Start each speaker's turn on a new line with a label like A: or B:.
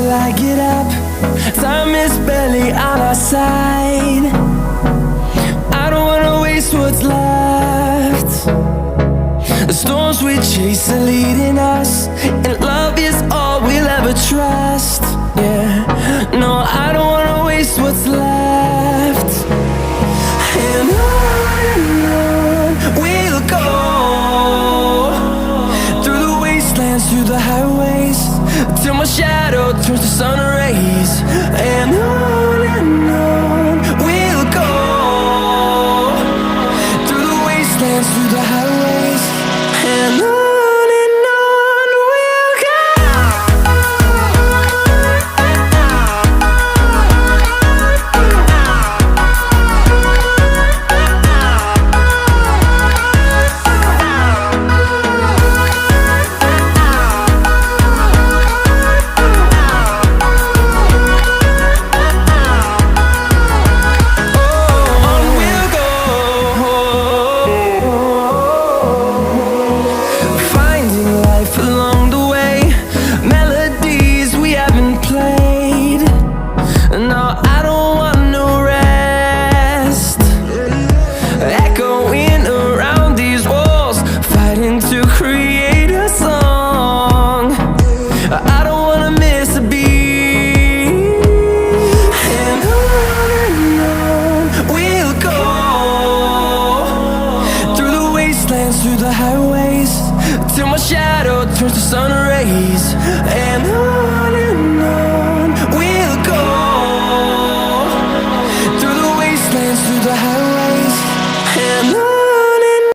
A: till I get up. Time is barely on our side. I don't wanna waste what's left. The storms we chase are leading us, and love is all we'll ever trust. Yeah, no, I don't wanna waste what's left. And on we'll go, through the wastelands, through the highways, till my shadow turns to sun rays. And